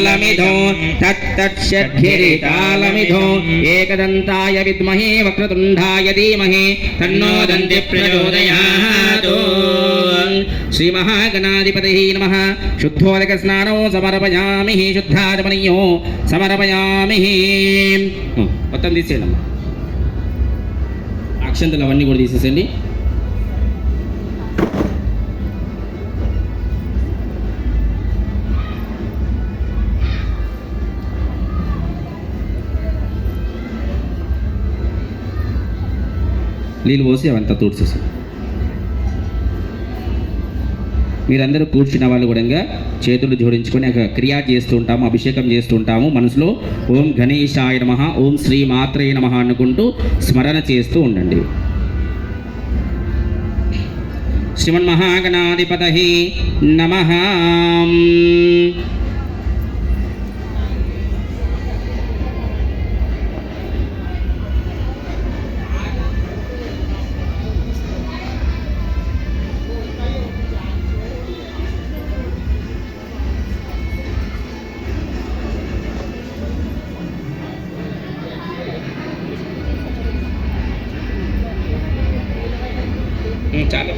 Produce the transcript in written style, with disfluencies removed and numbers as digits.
कालमिधो तत्तत्षड्भिरिकालमिधो एकदन्ताय विद्महे वक्रतुण्डाय धीमहि तन्नो दन्ति प्रचोदयात् श्रीमहागणाधिपतये नमः शुद्धोदकस्नानो समर्पयामि शुद्धाचमनीयो समर्पयामि మొత్తం తీసేయండి అక్షంతలు అవన్నీ కూడా తీసేసేయండి నీళ్ళు పోసి అవంతా తూడ్చేసాం మీరందరూ కూర్చున్న వాళ్ళు కూడా చేతులు జోడించుకొని క్రియ చేస్తూ ఉంటాము అభిషేకం చేస్తూ ఉంటాము మనసులో ఓం గణేశాయ నమః ఓం శ్రీ మాత్రే నమః అనుకుంటూ స్మరణ చేస్తూ ఉండండి శ్రీమన్మహాగణాధిపతయే నమః చాలు